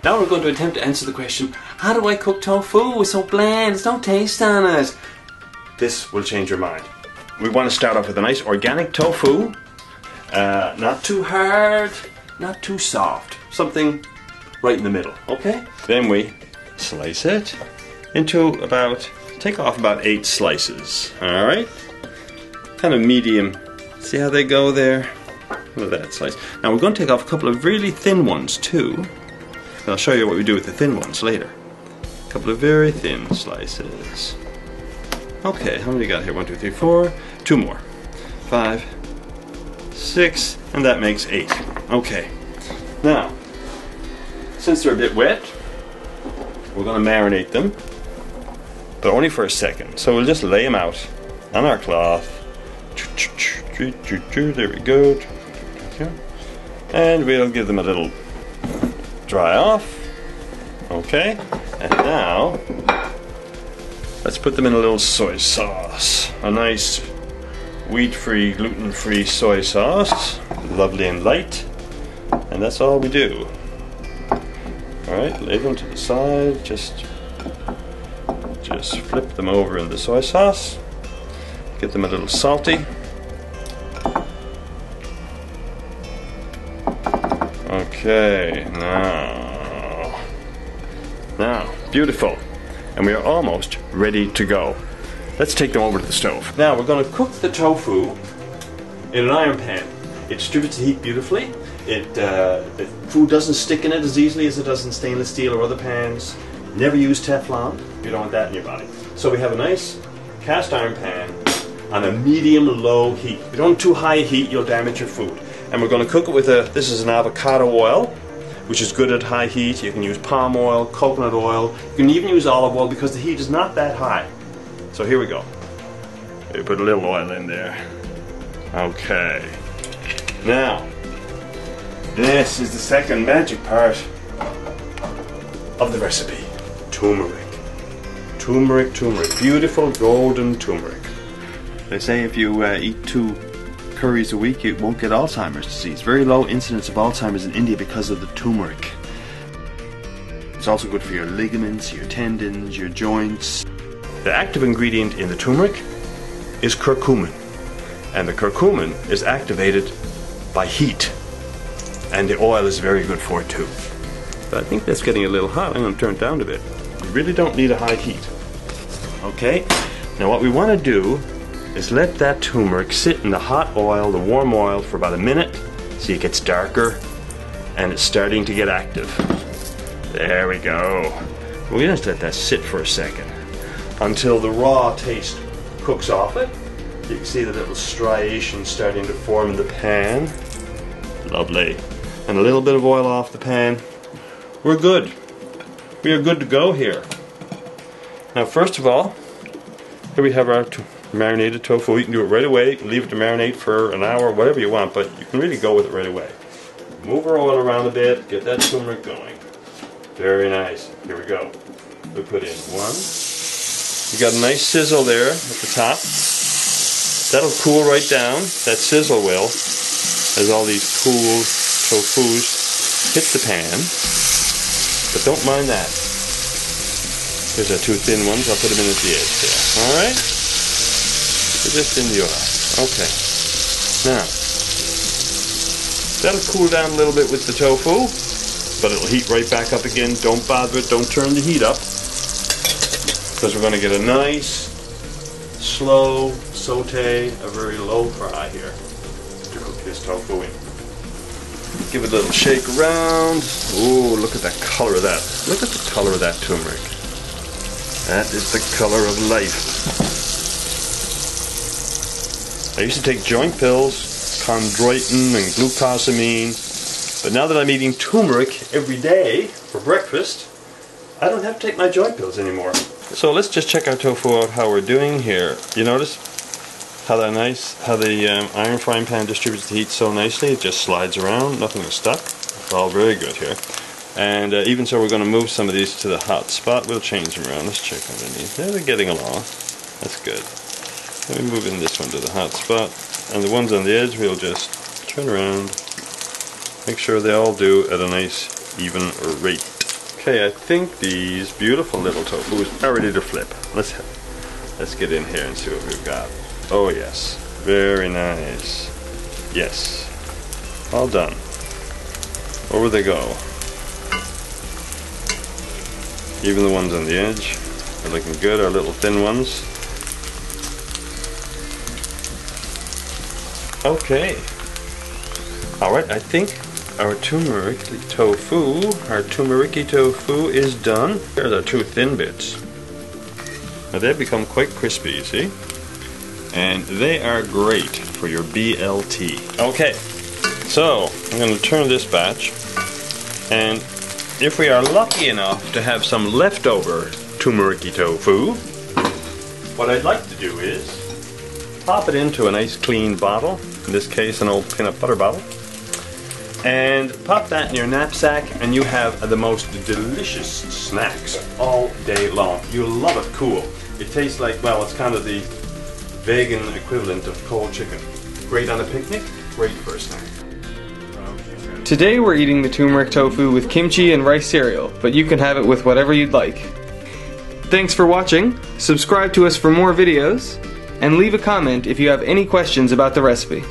Now we're going to attempt to answer the question, how do I cook tofu? It's so bland, there's no taste on it. This will change your mind. We want to start off with a nice organic tofu. Not too hard, not too soft. Something right in the middle, okay? Then we slice it into take off about 8 slices, alright? Kind of medium. See how they go there? Look at that slice. Now we're going to take off a couple of really thin ones too. And I'll show you what we do with the thin ones later. A couple of very thin slices. Okay, how many got here? 1, 2, 3, 4. 2 more. 5, 6, and that makes 8. Okay. Now, since they're a bit wet, we're going to marinate them, but only for a second. So we'll just lay them out on our cloth. There we go. And we'll give them a little dry off. Okay. And now, let's put them in a little soy sauce. A nice wheat-free, gluten-free soy sauce. Lovely and light. And that's all we do. Alright, lay them to the side. Just flip them over in the soy sauce. Get them a little salty. Okay, now, beautiful. And we are almost ready to go. Let's take them over to the stove. Now we're going to cook the tofu in an iron pan. It distributes the heat beautifully. The food doesn't stick in it as easily as it does in stainless steel or other pans. Never use Teflon. You don't want that in your body. So we have a nice cast iron pan on a medium-low heat. If you don't too high a heat, you'll damage your food. And we're going to cook it with this is an avocado oil, which is good at high heat. You can use palm oil, coconut oil. You can even use olive oil because the heat is not that high. So here we go. We put a little oil in there. Okay. Now, this is the second magic part of the recipe. Turmeric. Turmeric, turmeric. Beautiful golden turmeric. They say if you eat 2 curries a week, you won't get Alzheimer's disease. Very low incidence of Alzheimer's in India because of the turmeric. It's also good for your ligaments, your tendons, your joints. The active ingredient in the turmeric is curcumin. And the curcumin is activated by heat. And the oil is very good for it too. But I think that's getting a little hot. I'm going to turn it down a bit. You really don't need a high heat. Okay, now what we want to do is let that turmeric sit in the hot oil, the warm oil, for about a minute. See, it gets darker and it's starting to get active. There we go. We're going to let that sit for a second until the raw taste cooks off it. You can see the little striations starting to form in the pan. Lovely. And a little bit of oil off the pan. We're good. We are good to go here. Now, first of all, here we have our marinated tofu. You can do it right away. Leave it to marinate for an hour, whatever you want, but you can really go with it right away. Move our oil around a bit, get that turmeric going. Very nice. Here we go. We put in 1. You got a nice sizzle there at the top. That'll cool right down. That sizzle will, as all these cool tofus hit the pan. But don't mind that. Here's our 2 thin ones. I'll put them in at the edge there. Alright? Just in the oil. Okay. Now, that'll cool down a little bit with the tofu, but it'll heat right back up again. Don't bother it. Don't turn the heat up, because we're going to get a nice, slow saute, a very low fry here to cook this tofu in. Give it a little shake around. Oh, look at that color of that. Look at the color of that turmeric. That is the color of life. I used to take joint pills, chondroitin and glucosamine, but now that I'm eating turmeric every day for breakfast, I don't have to take my joint pills anymore. So let's just check our tofu out, how we're doing here. You notice how the iron frying pan distributes the heat so nicely? It just slides around, nothing is stuck. It's all very good here. And even so, we're going to move some of these to the hot spot. We'll change them around. Let's check underneath. Yeah, they're getting along. That's good. Let me move in this one to the hot spot. And the ones on the edge, we'll just turn around. Make sure they all do at a nice, even rate. Okay, I think these beautiful little tofus are ready to flip. Let's get in here and see what we've got. Oh yes, very nice. Yes, all done. Over they go. Even the ones on the edge are looking good, our little thin ones. Okay. Alright, I think our turmeric tofu is done. There's our two thin bits. Now they've become quite crispy, you see? And they are great for your BLT. Okay, so I'm going to turn this batch, and if we are lucky enough to have some leftover turmeric tofu, what I'd like to do is pop it into a nice clean bottle, in this case an old peanut butter bottle, and pop that in your knapsack, and you have the most delicious snacks all day long. You'll love it cool. It tastes like, well, it's kind of the vegan equivalent of cold chicken. Great on a picnic, great for a snack. Today we're eating the turmeric tofu with kimchi and rice cereal, but you can have it with whatever you'd like. Thanks for watching, subscribe to us for more videos, and leave a comment if you have any questions about the recipe.